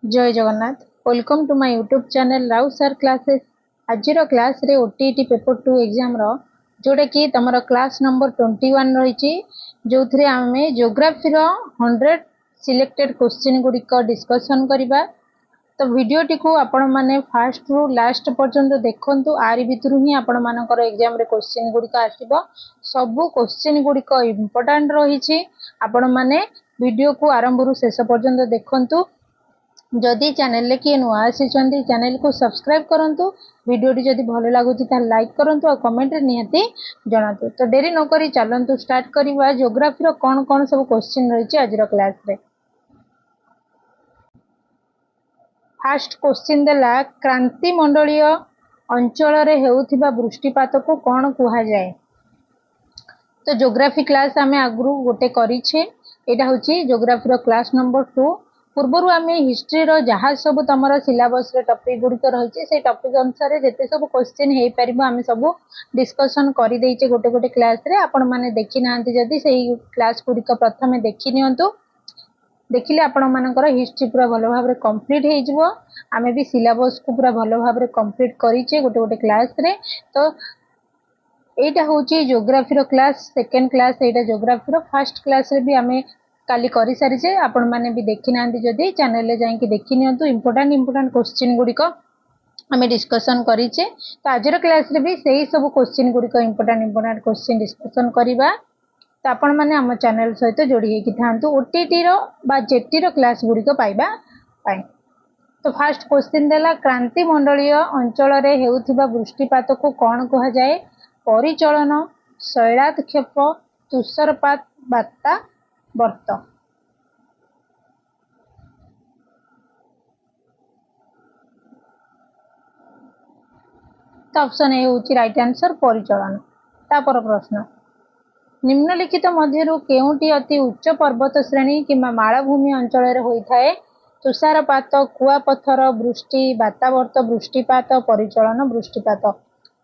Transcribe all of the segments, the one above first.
जय Jagannath. Welcome to my YouTube channel Rau sir classes. आज class रे ओटीटी पेपर 2 एग्जाम रो जोटा कि तुम क्लास नंबर 21 रही जो थे आम जियोग्राफी 100 सिलेक्टेड क्वेश्चन गुड़िक डिस्कसन करवा। तो वीडियोटी को आपण मैंने फास्ट रु लास्ट पर्यंत देखु। आरी भितर ही आपण मानकर एग्जाम रे क्वेश्चन गुड़िक आसब। सबू क्वेश्चन गुड़िक इम्पोर्टाट रही। आपण मैंने वीडियो को आरंभ रु शेष पर्यंत देखु। जदि चैनल किए नुआ आसी चैनल को सब्सक्राइब करूँ। वीडियोटी जदि भल लगुच लाइक करूँ और कमेंट निहाती जनातु। तो डेरी नक चलतु स्टार्ट करवा। जियोग्राफी कौन कौन सब क्वेश्चन रही आज क्लास रे। फास्ट क्वेश्चन देला क्रांति मंडलीय अंचल रे हेउथिबा वृष्टिपात को कौन कुहा जाए। तो जियोग्राफी क्लास आम आगु गोटे करिछे। एटा होची जियोग्राफी क्लास नंबर 2। पूर्वर आम हिस्ट्री रो जहाँ सब तुम सिलेबस रे टॉपिक गुड़िक रही से टॉपिक अनुसार जिते सब क्वेश्चन हो पार आम सब डिस्कसन कर देचे गोटे गोटे क्लास रे। आपण माने देखि नांती जदि सेही क्लास गुड़िक प्रथम देखि नियंतु। देखिले आपण मानकर हिस्ट्री पूरा भल भाव कंप्लीट हो जिवो। आमे भी सिलेबस को पूरा भल भाव कंप्लीट करिचे गोटे गोटे क्लास रे। तो एटा होची जियोग्राफी क्लास सेकेंड क्लास। एटा जियोग्राफी फर्स्ट क्लास रे भी आमे काली करी सारिचे। आपण माने भी देखि नांती जदि चैनल ले जाई कि देखि नियंतु। इंपोर्टेंट क्वेश्चन गुड़िक आमे डिस्कसन करिचे। तो आज क्लास रे भी सही सब क्वेश्चन गुड़िक इंपोर्टेंट क्वेश्चन डिस्कसन करिबा। तो आपण माने हम चैनल सहित जोड़ी होकी थांतु ओटीटी रो बा जेटी रो क्लास गुड़िक पाइबा पाई। तो फास्ट क्वेश्चन देला क्रांति मंडलीय अंचल रे हेउथिबा वृष्टिपात को कौन कहा जाए। परिचलन, शैलाक्षेप, तुषारपात, बात्ता, वर्त। तो ऑप्शन ए होची राइट आंसर परिचलन। तापर प्रश्न निम्नलिखित मध्यरु केउटी अति उच्च पर्वत श्रेणी किंबा मालभूमि अंचल रे होइथाए। तुषारपात, कुआपथर वृष्टि, बातावर्त वृष्टिपात, परिचलन वृष्टिपात।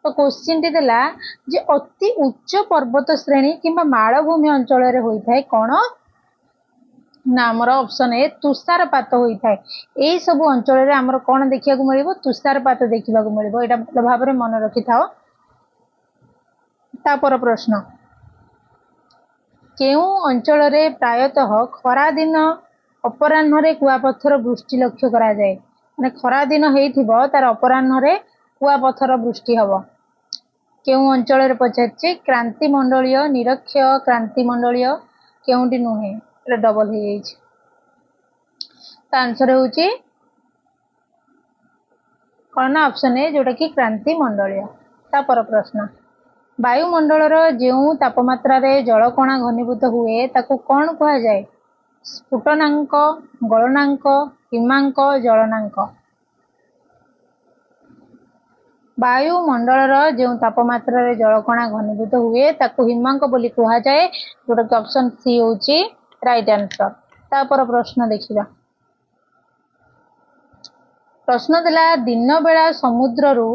तो क्वेश्चन टी देला जे अति उच्च पर्वत श्रेणी किंबा मालभूमि अंचल रे होइथाए कोन ना हमर ऑप्शन ए तुषारपात होइथाए। एई सब अंचल रे हमर कोन देखिया को मिलिबो तुषारपात देखिबा को मिलिबो। एटा भल भाबरे मन रखि थाओ। तापर प्रश्न केउ अंचल रे प्रायतः खरा दिन अपराह्न रे कुआपथर वृष्टि लक्ष्य करा जाए। माने खरा दिन हेइथिबो तार अपराह्न रे कुआपथर वृष्टि हबो। केउ अंचल रे पछाछि क्रांति मंडलीय, निरक्ष, क्रांति मंडलीय केउटी नुहे। एटा डबल हे जाइछि। त आंसर होउछि कोन ऑप्शन ए जोटा कि क्रांति मंडलीय। तापर प्रश्न वायुमंडल जो तापमात्रा रे जलकणा घनीभूत हुए ताकू कौन कहा जाए। स्फुटनांक, गलनांक, हिमांक, जलनांक। वायुमंडल जो तापमात्रा रे जलकणा घनीभूत हुए ताकू हिमांक बोली कहा जाए। जोटा कि ऑप्शन सी होची राइट आंसर। तापर प्रश्न देखिबा। प्रश्न देला दिन बेला समुद्र रु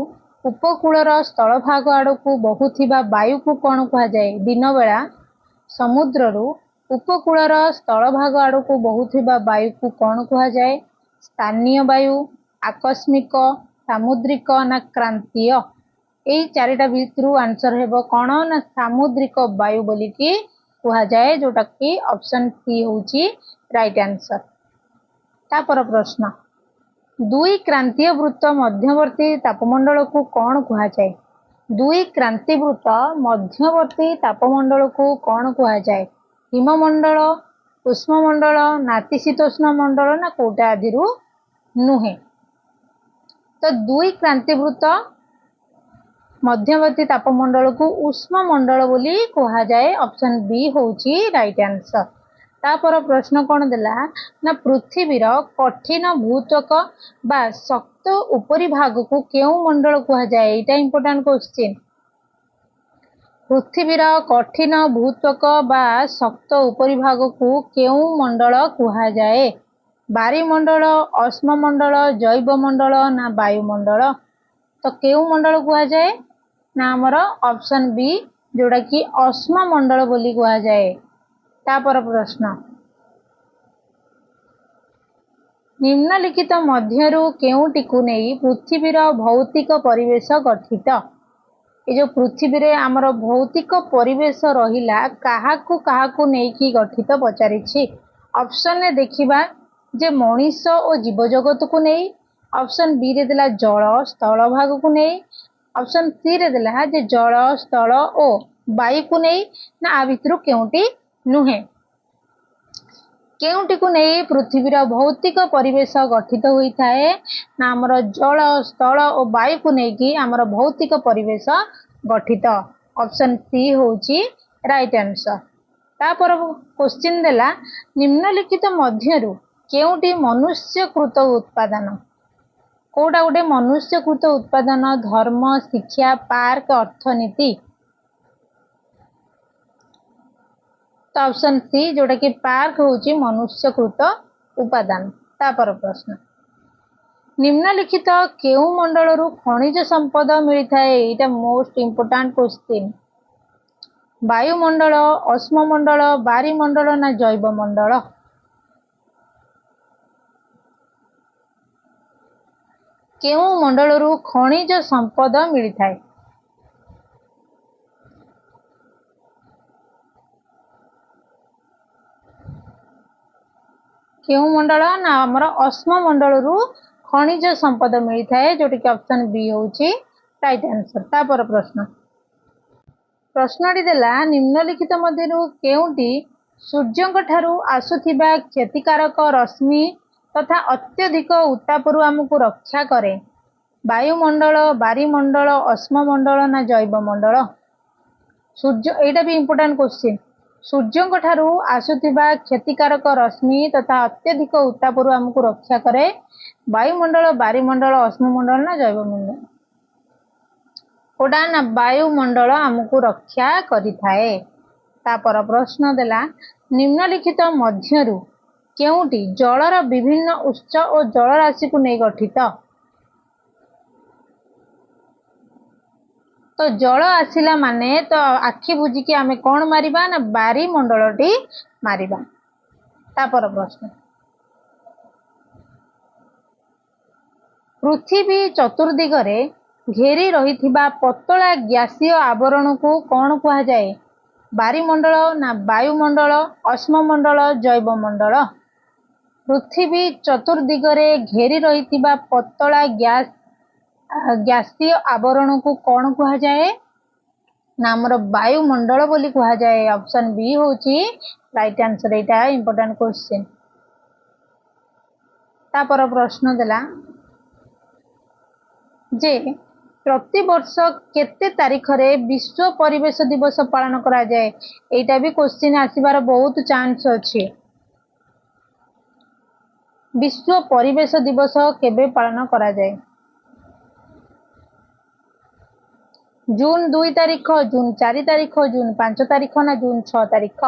उपकूलर स्थलभाग आड़कू बहुथिबा वायु को कौन कहा जाए। दिन बेला समुद्र रु उपकूलर स्थलभाग आड़कू बहुथिबा वायु को कौन कहा जाए। स्थानीय वायु, आकस्मिक, सामुद्रिक ना क्रांतीय। यही चारिटा भितरु आंसर हेबो कौन ना सामुद्रिक वायु बोली कि कहा जाए। जोटा कि ऑप्शन सी होची राइट आंसर। तापर प्रश्न दुई क्रांतीय वृत्त मध्यवर्ती तापमंडल को कौन कहा जाए। दुई क्रांति वृत्त मध्यवर्ती तापमंडल को कौन कहा जाए। हिममंडल, उष्ममंडल, नातिशीतोष्ण मंडल ना कोटा आदि नुहे। तो दुई क्रांति वृत्त मध्यवर्ती तापमंडल को उष्ममंडल बोली कहा जाए। ऑप्शन बी होची राइट आंसर। तापर प्रश्न कौन देला ना पृथ्वीर कठिन भूत्वक बा शक्त उपरी भाग को केउ मंडल कहा जाए। एटा इंपोर्टेंट क्वेश्चन। पृथ्वीर कठिन भूत्वक बा शक्त उपरी भाग को केउ मंडल कहा जाए। बारीमंडल, अश्ममंडल, जैवमंडल ना वायुमंडल। तो केउ मंडल कहा जाए ना हमर ऑप्शन बी जोड़ा कि अश्ममंडल बोली कहा जाए। तापर प्रश्न निम्नलिखित मध्यरु केउटिकु नेई पृथ्वीर भौतिक परिवेश गठित। ये जो पृथ्वी रे आमर भौतिक परिवेश रहिला काहाकु काहाकु नेकी गठित पचारिछि। ऑप्शन ने देखिबा जे मनीष और जीव जगत को नहीं। ऑप्शन बी रे देला जल स्थल भाग को नहीं। ऑप्शन सी रे देला जे जल स्थल और वायु को नहीं ना आ भितरु केउटी नुहे। केउटी को नहीं पृथ्वीर भौतिक परिवेश गठित होता है ना आमर जल स्थल और वायु को लेकिन आमर भौतिक परिवेश गठित। ऑप्शन सी होची राइट आंसर। तापर क्वेश्चन देला निम्नलिखित मध्यरु केउटी मनुष्यकृत उत्पादन। कोटा गोटे मनुष्यकृत उत्पादन धर्म शिक्षा पार्क अर्थनीति। तो ऑप्शन सी जोटा कि पार्क होची मनुष्यकृत उपादान। तापर प्रश्न निम्नलिखित केउ मंडल खनिज संपद मिलता है। ये मोस्ट इम्पोर्टाट क्वेश्चन। वायुमंडल अश्ममंडल बारिमंडल ना जैव मंडल। केउ मंडल खनिज संपद मिलता है। केउ मंडल ना आमर अश्म मंडल खनिज संपद मिलता है जोटी कि ऑप्शन बी होची राइट आंसर। तापर प्रश्न प्रश्नटी देला निम्नलिखित मध्यरु केउटी सूर्यंक ठारू आसुथिबा क्षतिकारक रश्मि तथा अत्यधिक उत्तापरु आमको रक्षा करे। वायुमंडल बारिमंडल अश्ममंडल ना जैव मंडल। सूर्य एटा भी इम्पोर्टेंट क्वेश्चन। सूर्यंक ठारू आसुथिबा क्षतिकारक रश्मि तथा अत्यधिक उत्तापरु आमको रक्षा करे। वायुमंडल बारिमंडल अश्ममंडल ना जैव मंडल। कोडा ना वायुमंडल आमको रक्षा करिथाए। तापर प्रश्न देला निम्नलिखित मध्यरु केउटी जलर विभिन्न उच्च और जलराशि को नहीं गठित। तो जल आसिला माने तो आखि बुझिकी आमे कौन मारिबा ना बारिमंडलटी मारिबा। तापर प्रश्न पृथ्वी चतुर्दिगरे घेरी रहिथिबा पतला गैसीय आवरण को कौन कहा जाए। बारिमंडल ना वायुमंडल अश्ममंडल जैव मंडल। पृथ्वी चतुर्दिगरे घेरी रहिथिबा पतला गैसीय आवरण को कौन कहा जाए ना आमर वायुमंडल बोली कहा जाए। ऑप्शन बी होची राइट आंसर। एटा इंपोर्टेंट क्वेश्चन। तापर प्रश्न देला जे प्रति वर्ष केते तारीख रे विश्व परिवेश दिवस पालन करा जाए। एटा भी क्वेश्चन आसीबार बहुत चांस अछि। विश्व परिवेश दिवस केबे पालन करा जाए। जून 2 तारीख जून 4 तारीख जून 5 तारीख ना जून 6 तारीख।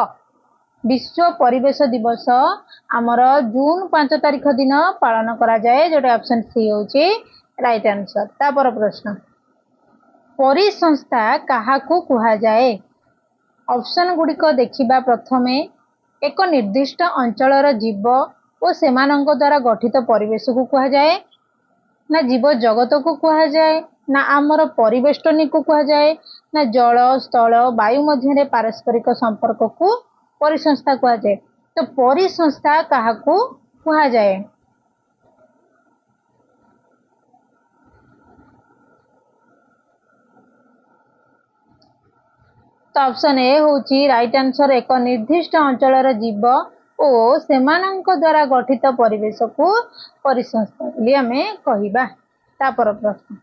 विश्व परिवेश दिवस आमर जून 5 तारीख दिन पालन करा जाए जोटे ऑप्शन सी होची राइट आंसर। तापर प्रश्न परिसंस्था काहाकू कुहा जाए। ऑप्शन गुड़िक देखिबा प्रथमे एक निर्दिष्ट अंचलर जीव और सेमानंक द्वारा गठित परिवेश को कुहा जाए ना जीव जगत को कुहा जाए ना आमर परिवेष्टनी को कुहा जाए ना जल स्थल वायु मध्य पारस्परिक संपर्क को परिसंस्था कुहा जाए। तो परिसंस्था काहाकू कुहा जाए। तो ऑप्शन ए होची राइट आंसर। एक निर्दिष्ट अंचलर जीव और सेमानंक द्वारा गठित परिवेश को परिसंस्था बोली आमे कहिबा। तापर प्रश्न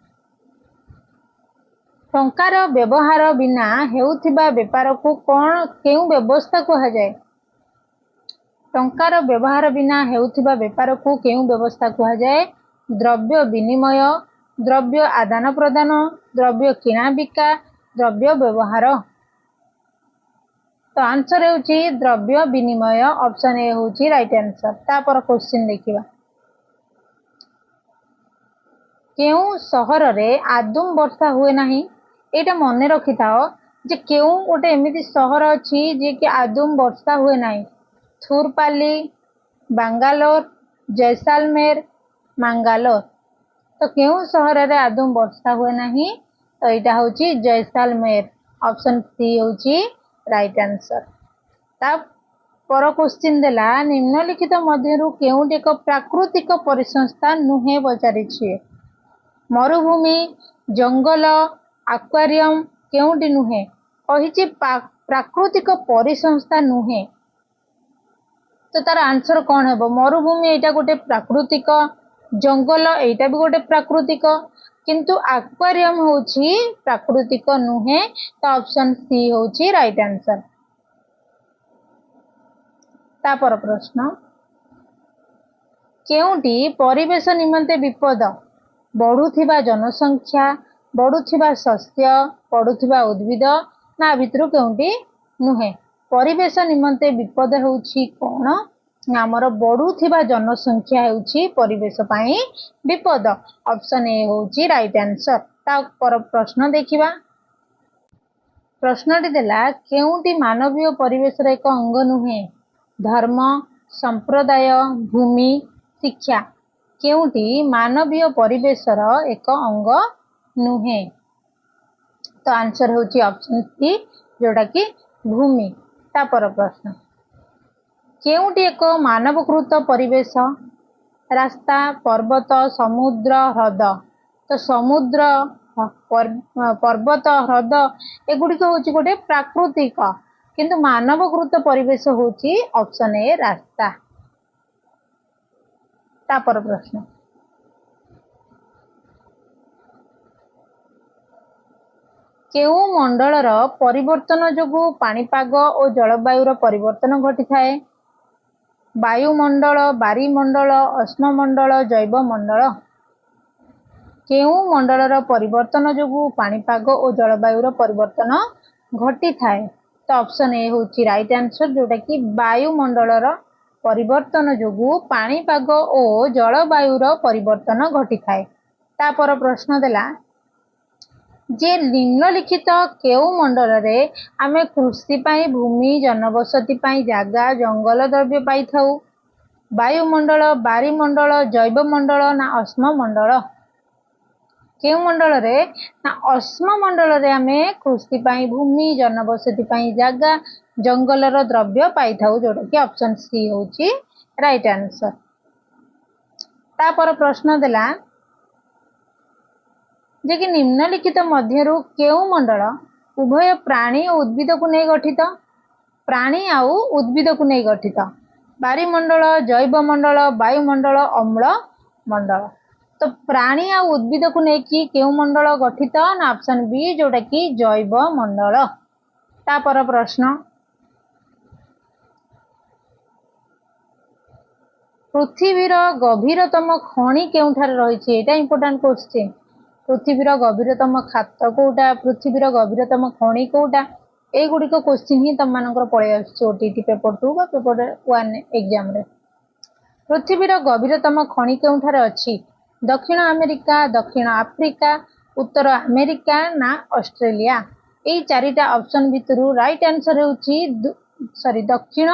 टंकार व्यवहार बिना हेउथिबा व्यापार को कौन केउ व्यवस्था कहा जाए। टंकार व्यवहार बिना हेउथिबा व्यापार को केउ व्यवस्था कहा जाए। द्रव्य विनिमय द्रव्य आदान प्रदान द्रव्य किଣା बिका द्रव्य व्यवहार। तो आंसर होची द्रव्य विनिमय। ऑप्शन ए होची राइट आंसर। तापर क्वेश्चन देखिबा केउ सहर रे आदम वर्षा हुए नाही। एटा मने रखि थाओ जे केउ गोटे एमिति सहर अछि जे कि आदम वर्षा हुए नाही। थुरपाली बांगालोर जैसालमेर, मांगालोर। तो केउं सहर रे आदौ वर्षा हुए नहीं? तो यहाँ हूँ जैसालमेर। ऑप्शन सी हूँ राइट आंसर। ता पर क्वेश्चन देला निम्नलिखित मध्यरु केउंटी एक प्राकृतिक परिसंस्था नुहे पचारिछे? मरुभूमि, जंगल, एक्वारियम केउंटी नुहे? कहिछि प्राकृतिक परिसंस्था नुहे। तो तार आंसर कौन है? मरुभूमि एटा गोटे प्राकृतिक, जंगल एटा भी गोटे प्राकृतिक, किंतु एक्वारियम होछि प्राकृतिक नुहे। तो ऑप्शन सी होछि राइट आंसर। तापर प्रश्न, केउंटी परिवेश निमंते विपद? बढ़ुथिबा जनसंख्या, बढ़ुथिबा शस्य, बढ़ुथिबा उद्भिद ना भितरु केउंटी नुहे? परिवेश निमंते विपद होछि कोन? आमर बढ़ुथिबा जनसंख्या होछि परिवेश पई विपद। ऑप्शन ए होछि राइट आंसर। तापर प्रश्न देखिबा। प्रश्नटी देला केउंटी मानवीय परिवेश रे एक अंग नुहे? धर्म, संप्रदाय, भूमि, शिक्षा केउंटी मानवीय परिवेशर एक अंग नुहे? तो आंसर होची ऑप्शन सी जोटा कि भूमि। तापर प्रश्न, केउंटी एक मानवकृत परिवेश? रास्ता, पर्वत, समुद्र, ह्रद। तो समुद्र, पर्वत, ह्रद एगुड़िक होची गोटे प्राकृतिक, किंतु मानवकृत परिवेश होची ऑप्शन ए रास्ता। तापर प्रश्न, केउ मंडलर परिवर्तन जोगु पाणीपाग और जलवायुर परिवर्तन घटी थाए? वायुमंडल, बारीमंडल, उष्ममंडल, जैवमंडल। केउ मंडलर परिवर्तन जोगु पाणीपाग और जलवायुर परिवर्तन घटी थाए? तो ऑप्शन ए होची राइट आंसर जोटा कि वायुमंडलर परिवर्तन जोगु पाणीपाग और जलवायुर परिवर्तन घटी थाए। तापर प्रश्न देला जे निम्नलिखित केउ मंडल रे आमे कृषि पाई भूमि, जनबसति पाई जागा, जंगल द्रव्य पाई थाउ? वायुमंडल, बारीमंडल, जैवमंडल ना उष्ममंडल? केउ मंडल रे ना उष्ममंडल रे आमे कृषि पाई भूमि, जनबसति पाई जागा, जंगलर द्रव्य पाई थाउ जोटा कि ऑप्शन सी होची राइट आंसर। तापर प्रश्न देला जे कि निम्नलिखित मध्यरु केउ मंडल उभय प्राणी और उद्भिद को नहीं गठित? प्राणी आउ उद्भिद को नहीं गठित? बारीमंडल, जैवमंडल, वायुमंडल, अम्ल मंडल। तो प्राणी आ उद्भिद को लेकिन केउ मंडल गठित ना ऑप्शन बी जोटा कि जैव मंडल। तापर प्रश्न, पृथ्वीर गभीरतम खनि केउठारे रहिछि? एटा इंपोर्टेंट क्वेश्चन। पृथ्वीर गभीरतम खात कोटा, पृथ्वीर गभीरतम खनि कोटा, ए गुडिक क्वेश्चन ही तम मानकर पळे आछि ओटीटी पेपर 2 बा पेपर 1 एग्जाम रे। पृथ्वीर गभीरतम खनि केउठारे अछि? दक्षिण अमेरिका, दक्षिण आफ्रिका, उत्तर अमेरिका ना ऑस्ट्रेलिया? ए चारिटा ऑप्शन भितरु राइट आंसर होछि दक्षिण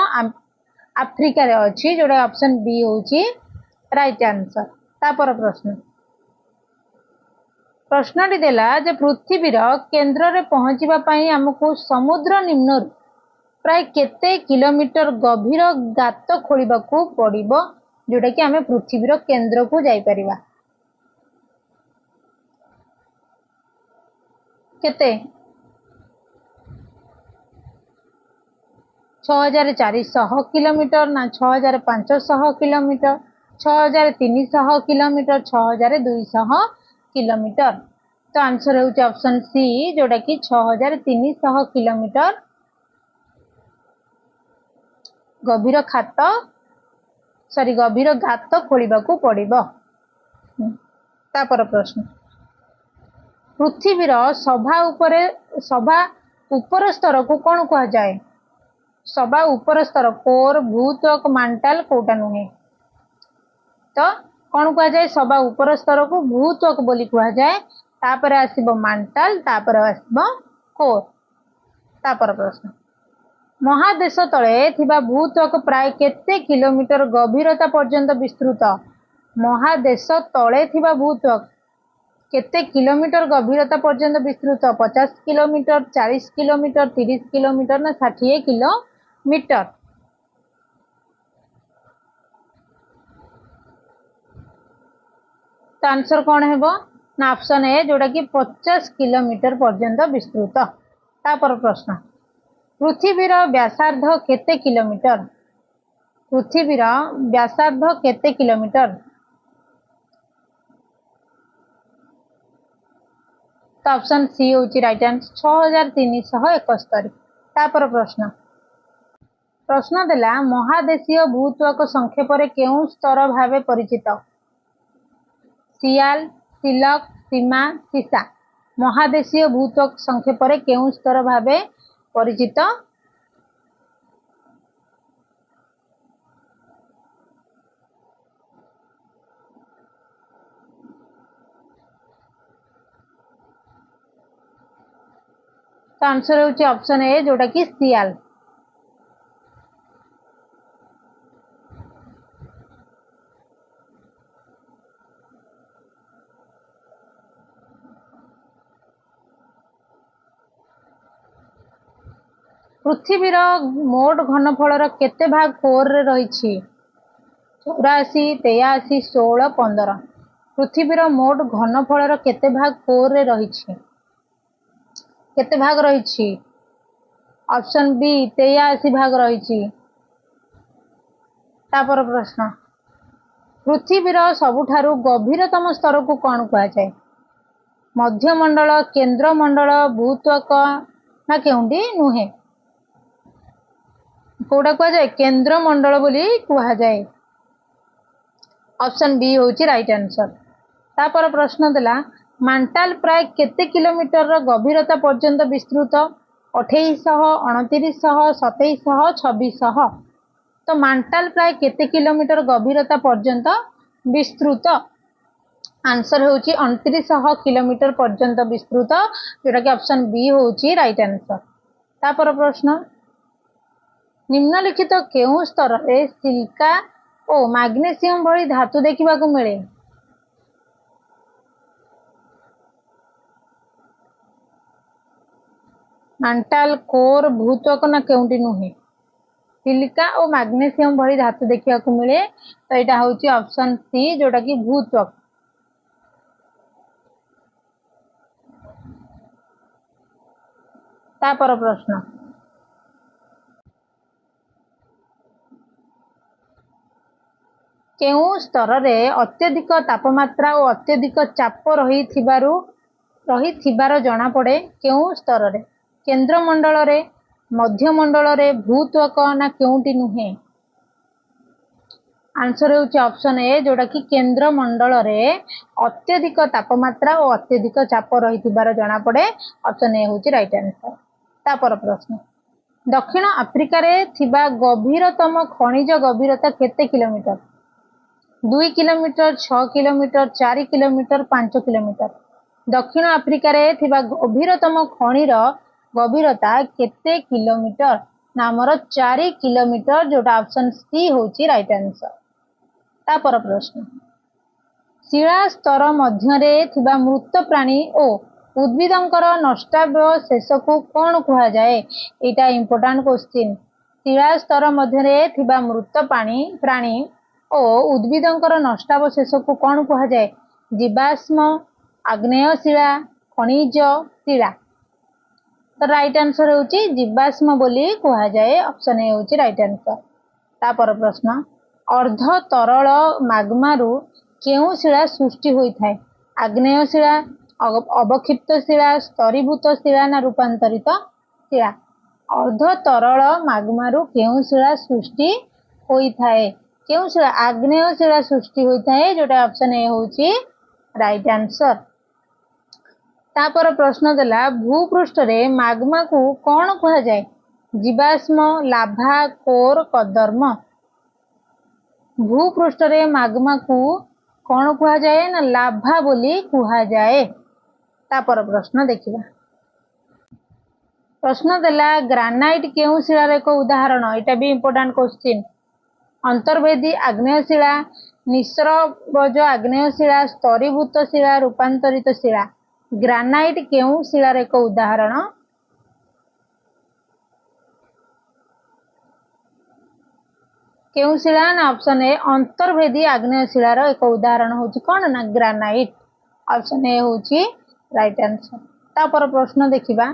आफ्रिका रे अछि जोडा ऑप्शन बी होछि राइट आंसर। तापर प्रश्न, प्रश्नटी देला जे पृथ्वीर केंद्र रे पहुंचीबा पई हमकु समुद्र निम्न प्राय केते किलोमीटर गभीर गात खोलिबाकू पड़िबो जोटा कि हमें पृथ्वीर केंद्र को जाई परिबा? केते? 6400 किलोमीटर ना 6500 किलोमीटर, 6300 किलोमीटर, 6200 किलोमीटर? तो आंसर होउछ ऑप्शन सी जोटा कि 6300 किलोमीटर गभीर खात गभीर गात खोलिबाकू पड़िबो। तापर प्रश्न, पृथ्वीर सभा उपर स्तर को कौन कहा जाए? सभा उपर स्तर कोर, भूत्वक, मांटाल कोटा नुहे? तो कौन कहा जाए? सभा उपर स्तर को भूत्वक बोली कहा जाए, तापर आसीबो मांटाल, तापर आसीबो कोर। तापर प्रश्न, महादेश तले थिबा भूत्वक प्राय केते किलोमीटर गभीरता पर्यंत विस्तृत। महादेश तले थिबा भूत्वक केते किलोमीटर गभीरता पर्यंत विस्तृत? 50 किलोमीटर, 40 किलोमीटर, 30 किलोमीटर ना 60 किलोमीटर? तो आंसर कौन है ना ऑप्शन ए जोड़ा कि 50 किलोमीटर पर्यंत विस्तृत। तापर प्रश्न, पृथ्वीर व्यासार्ध केते किलोमीटर? पृथ्वीर व्यासार्ध केते किलोमीटर? तो ऑप्शन सी होची राइट आंसर 6371। तापर प्रश्न, प्रश्न देला महादेशीय भूत्वक संक्षेप रे केउ स्तर भावे परिचित? सियाल, तिलक, सीमा, सीसा। महादेशीय भूत्वक संक्षेप रे केउ स्तर भावे परिचित? तो आंसर होची ऑप्शन ए जोटा कि सियाल। पृथ्वीर मोट घनफल केते भाग कोर रे रही? 84, 83, 16, 15। पृथ्वीर मोट घनफल केते भाग कोर रे रही? केते भाग रही? ऑप्शन बी 83 भाग रही। तापर प्रश्न, पृथ्वीर सबुठारु गभीरतम स्तर को कौन कहा जाए? मध्यमंडल, केंद्रमंडल, भूत्वक ना केउंडी नुहे? कोड़ा कहा जाए? केंद्रमंडल बोली कहा जाए। ऑप्शन बी होची राइट आंसर। तापर प्रश्न देला मांटाल प्राय केते किलोमीटर गभीरता पर्यंत विस्तृत? 2800, 2900, 2700, 2600। तो मांटाल प्राय केते किलोमीटर गभीरता पर्यंत विस्तृत? आंसर होची 2900 किलोमीटर पर्यंत विस्तृत, जोटा कि ऑप्शन बी होची राइट आंसर। तापर प्रश्न, निम्नलिखित केउ स्तर रे सिलिका और मैग्नीशियम भली धातु देखा मिले? मांटाल, कोर, भूत्वक ना केउंटी नुहे? सिलिका और मैग्नीशियम भली धातु देखा मिले। तो यहाँ हूँ ऑप्शन सी जोटा कि भूत्वक। तापर प्रश्न, केउ स्तर रे अत्यधिक तापमात्रा और अत्यधिक चाप रही जना पड़े? केउ स्तर रे? केंद्रमंडल रे, मध्यमंडल रे, भूत्वक ना केउंटी नुहे? आंसर होची ऑप्शन ए जोटा कि केंद्रमंडल रे अत्यधिक तापमात्रा और अत्यधिक चाप रही जना पड़े। ऑप्शन ए होची राइट आंसर। तापर प्रश्न, दक्षिण आफ्रिका रे थिबा गभीरतम खनिज गभीरता केते kilometre? 2 kilometre, 6 kilometre, 4 kilometre, 5 kilometre. दक्षिण आफ्रिका रे थिबा गभीरतम खनिर गभीरता केते किलोमीटर? नामर 4 किलोमीटर, जोटा ऑप्शन सी होची राइट आंसर। तापर प्रश्न, शिला स्तर मध्यरे थिबा मृत प्राणी और उद्भिदंकर नष्टाव्य शेष को कौन कहा जाए? एटा इंपोर्टेंट क्वेश्चन। शिला स्तर मध्यरे थिबा मृत प्राणी और उद्भिदंकर नष्टावशेष को कौन कहा जाए? जीवाश्म, आग्नेय शिला, खनिज शिला। तो राइट आंसर होची जीवाश्म बोली कहा जाए। ऑप्शन ए होची राइट आंसर। तापर प्रश्न, अर्ध तरल माग्मारु केउ शिला सृष्टि होई थाए? आग्नेय शिला, अवक्षिप्त शिला, स्तरीभूत शिला ना रूपांतरित शिला? अर्ध तरल माग्मारु केउ शिला सृष्टि होई थाए? केउ शिला? आग्नेय शिला सृष्टि होई थाए, जोटा ऑप्शन ए होची राइट आंसर। तापर प्रश्न देला भूपृष्ठ रे माग्मा को कौन कहा जाए? जीवाश्म, लाभा, कोर, कदर्म। भूपृष्ठ रे माग्मा को कौन कहा जाए? ना लाभा बोली कहा जाए। तापर प्रश्न देखिबा, प्रश्न देला ग्रानाइट केउ शिलार एक उदाहरण एटा भी इंपोर्टेंट क्वेश्चन अंतर्भेदी आग्नेयशिला निस्रबज आग्नेयशिला स्तरीभूत शिला रूपांतरित शिला ग्रानाइट केउ शिलार एक उदाहरण केउ शिला ना ऑप्शन ए अंतर्भेदी आग्नेयशिलार एक उदाहरण होची कोन ना ग्रानाइट ऑप्शन ए होची राइट आंसर तापर प्रश्न देखिबा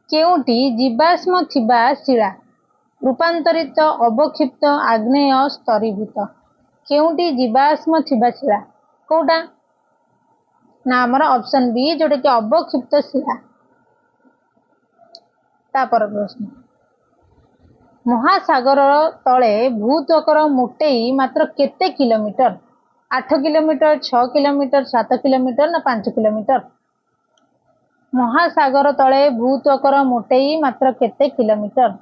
केउटी जीवाश्म थिबा शिला रूपांतरित अवक्षिप्त आग्नेय स्तरीभूत केउटी जीवाश्म थिबा शिला कोडा ना हमर ऑप्शन बी जोटा कि अवक्षिप्त शिला तापर प्रश्न महासागर तले भूत्वकर मोटेई मात्र केते किलोमीटर 8 किलोमीटर 6 किलोमीटर 7 किलोमीटर ना 5 किलोमीटर महासागर तले भूत्वकर मोटेई मात्र केते किलोमीटर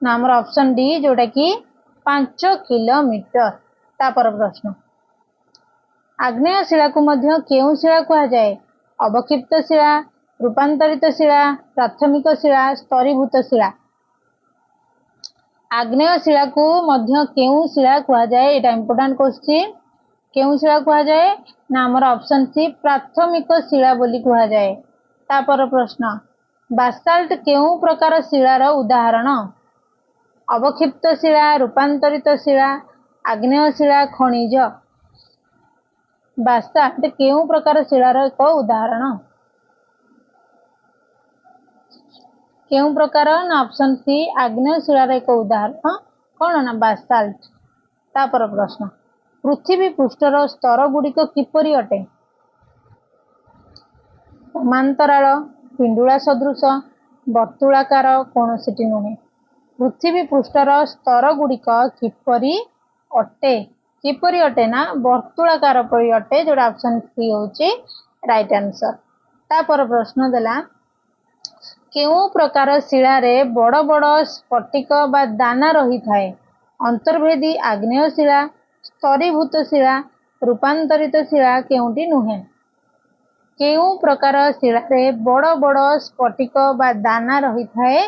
ना हमर ऑप्शन डी जोटा कि 5 किलोमीटर तापर प्रश्न आग्नेय शिला को मध्य केउ शिला कहा जाए अवक्षिप्त शिला रूपांतरित शिला प्राथमिक शिला स्तरीभूत शिला आग्नेय शिला को मध्य केउ शिला कहा जाए एटा इंपोर्टेंट क्वेश्चन केउ शिला कहा जाए ना हमर ऑप्शन सी प्राथमिक शिला बोली कहा जाए तापर प्रश्न बासाल्ट केउ प्रकार शिलार उदाहरण अवक्षिप्त शिला रूपांतरित शिला आग्नेय शिला खनिज बासाल्ट केउ प्रकार शिलार एक उदाहरण केउ प्रकार ना ऑप्शन सी आग्नेय शिलार एक उदाहरण कौन ना बासाल्ट तापर प्रश्न पृथ्वी पृष्ठर स्तर गुड़िक किपरि अटे समांतराल पिंडुला सदृश वर्तुलाकार कौनसी नुहे पृथ्वी पृष्ठर स्तर गुड़िक किपरि अटे ना वर्तुलाकार परि अटे जो ऑप्शन सी होची राइट आंसर तापर प्रश्न देला केउ प्रकार शिला रे बड़ बड़ स्फटिक बा दाना रही थाए अंतर्भेदी आग्नेय शिला स्तरीभूत शिला रूपांतरित शिला केउटी नुहे केउ प्रकार शिला रे बड़ बड़ स्फटिक बा दाना रही थाए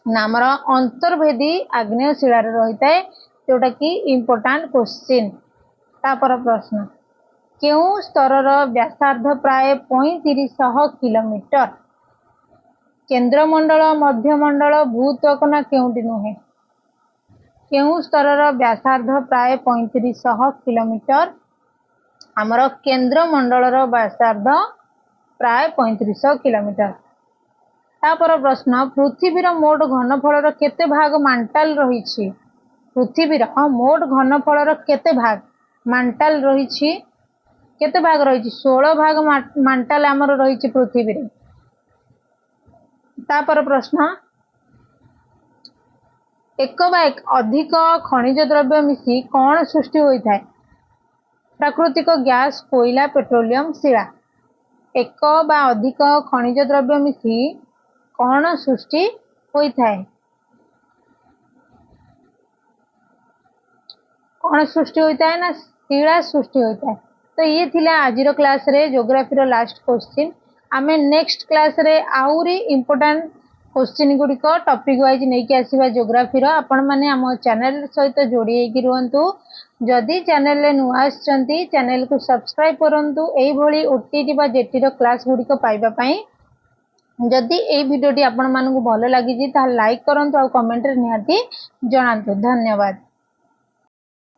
नामर अंतर्भेदी आग्नेय शिला रे रही थाए जोटा कि इंपोर्टेंट क्वेश्चन तापर प्रश्न केउ स्तरर व्यासार्ध प्राय 3500 किलोमीटर केंद्रमंडल मध्यमंडल भूत्वक ना केउटी नुहे केउ स्तरर व्यासार्ध प्राय 3500 किलोमीटर आमर केंद्रमंडलर व्यासार्ध प्राय 3500 किलोमीटर तापर प्रश्न पृथ्वीर मोट घनफलर केते भाग मांटाल रही पृथ्वीर मोट घनफलर केते भाग मांटाल रही केते भाग रही 16 भाग मांटाल आमर रही पृथ्वी रे तापर प्रश्न एक बा एक अधिक खनिज द्रव्य मिसी कौन सृष्टि होता है प्राकृतिक गैस कोयला पेट्रोलियम शिला एक बा अधिक खनिज द्रव्य मिसी कौन सृष्टि होता है कौन सृष्टि होता है ना शिला सृष्टि होता है तो ये थिला आजिर क्लास रे ज्योग्राफी रो लास्ट क्वेश्चन आमे नेक्स्ट क्लास रे आउरी इंपोर्टेंट क्वेश्चन गुड़िक टॉपिक वाइज नहीं कि आसीबा ज्योग्राफी रो आपण माने हम चैनल सहित जोड़ी हेकि रुहंतु जदि चैनल ले नुआ आछंती चैनल को सब्सक्राइब करंतु एई भली ओटीटी बा जेटी रो क्लास गुड़िक पाइबा पई जदि एई वीडियोटी आपण मानकु भलो लागि जी ता लाइक करंतु आ कमेंट रे निहाती जणांतु धन्यवाद।